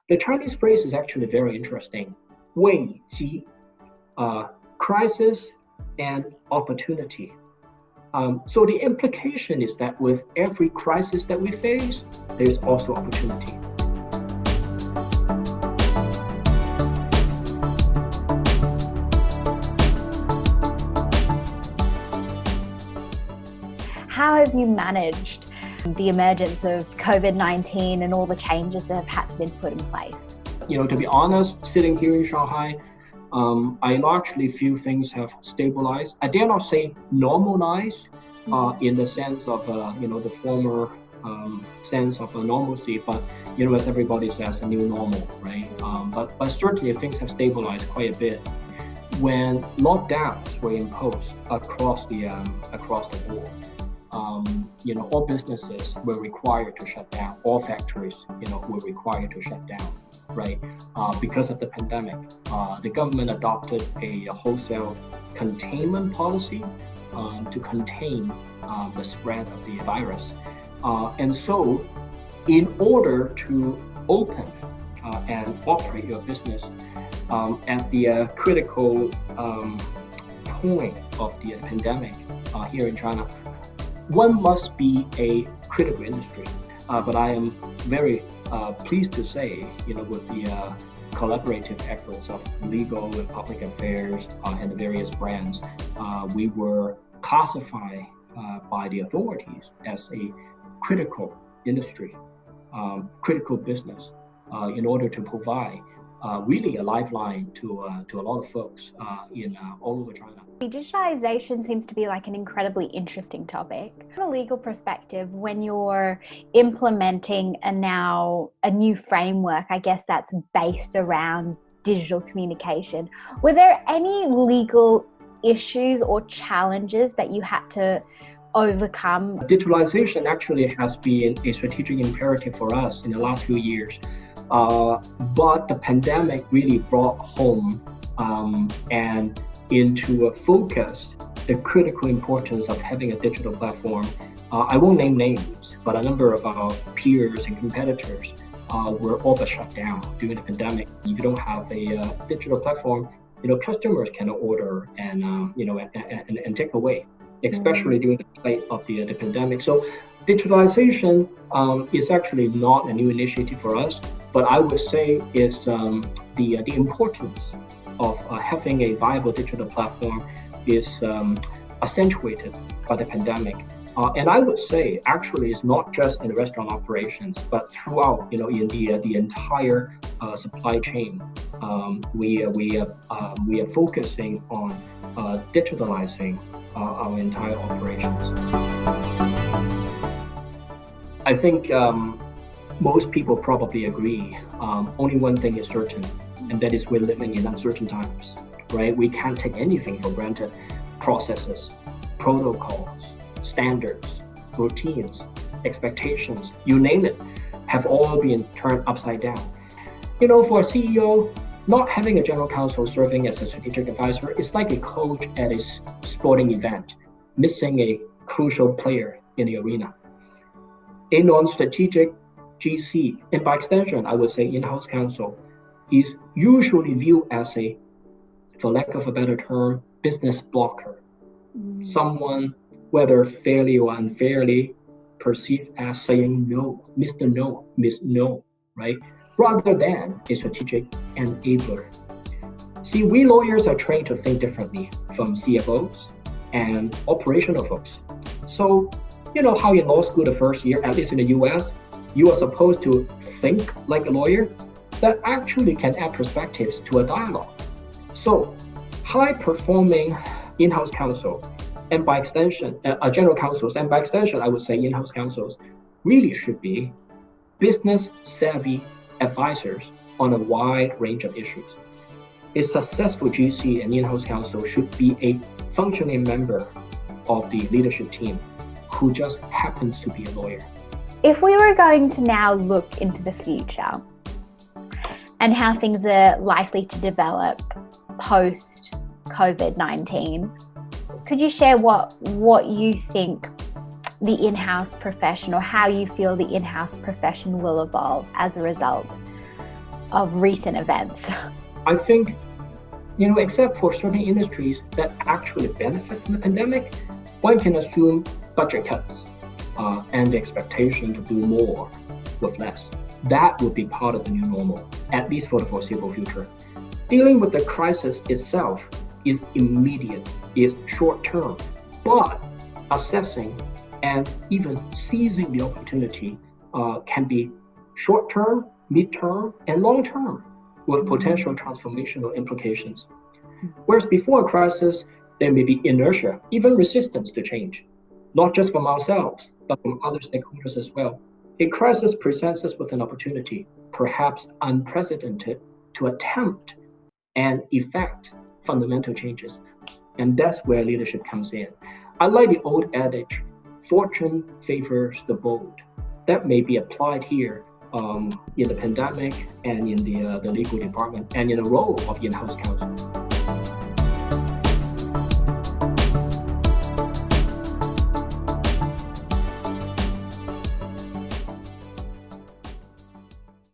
The Chinese phrase is actually very interesting. 危机, crisis and opportunity. So the implication is that with every crisis that we face, there's also opportunity. How have you managed the emergence of COVID-19 and all the changes that have had to be put in place? To be honest, sitting here in Shanghai, I largely feel things have stabilized. I dare not say normalized in the sense of, the former sense of normalcy, but, as everybody says, a new normal, right? But certainly things have stabilized quite a bit. When lockdowns were imposed across the board, all businesses were required to shut down. All factories, were required to shut down, right? Because of the pandemic, the government adopted a wholesale containment policy to contain the spread of the virus. And so, in order to open and operate your business at the critical point of the pandemic here in China, one must be a critical industry. But I am very pleased to say, with the collaborative efforts of legal and public affairs and the various brands, we were classified by the authorities as a critical industry, critical business, in order to provide really a lifeline to a lot of folks in all over China. Digitalization seems to be like an incredibly interesting topic. From a legal perspective, when you're implementing a new framework, I guess that's based around digital communication, were there any legal issues or challenges that you had to overcome? Digitalization actually has been a strategic imperative for us in the last few years. But the pandemic really brought home and into a focus the critical importance of having a digital platform. I won't name names, but a number of our peers and competitors were all but shut down during the pandemic. If you don't have a digital platform, customers cannot order and and take away, especially during the height of the pandemic. So digitalization is actually not a new initiative for us, but I would say is the importance of having a viable digital platform is accentuated by the pandemic. And I would say actually it's not just in the restaurant operations, but throughout, in the entire supply chain. We are focusing on digitalizing our entire operations. I think most people probably agree. Only one thing is certain, and that is we're living in uncertain times, right? We can't take anything for granted. Processes, protocols, standards, routines, expectations, you name it, have all been turned upside down. For a CEO, not having a general counsel serving as a strategic advisor is like a coach at a sporting event, missing a crucial player in the arena. A non-strategic GC, and by extension, I would say in-house counsel, is usually viewed as a, for lack of a better term, business blocker. Someone, whether fairly or unfairly, perceived as saying no, Mr. No, Miss No, right? Rather than a strategic enabler. See, we lawyers are trained to think differently from CFOs and operational folks. So, how in law school the first year, at least in the US, you are supposed to think like a lawyer? That actually can add perspectives to a dialogue. So, high-performing in-house counsel, and by extension, general counsels, and by extension, I would say in-house counsels, really should be business-savvy advisors on a wide range of issues. A successful GC and in-house counsel should be a functioning member of the leadership team who just happens to be a lawyer. If we were going to now look into the future and how things are likely to develop post COVID-19, could you share what you think the in-house profession, or how you feel the in-house profession will evolve as a result of recent events? I think, except for certain industries that actually benefit from the pandemic, one can assume budget cuts and the expectation to do more with less. That would be part of the new normal, at least for the foreseeable future. Dealing with the crisis itself is immediate, is short-term, but assessing and even seizing the opportunity can be short-term, mid-term, and long-term with potential transformational implications. Whereas before a crisis, there may be inertia, even resistance to change, not just from ourselves, but from other stakeholders as well. A crisis presents us with an opportunity, perhaps unprecedented, to attempt and effect fundamental changes. And that's where leadership comes in. I like the old adage, fortune favors the bold. That may be applied here in the pandemic and in the legal department and in the role of the in-house counsel.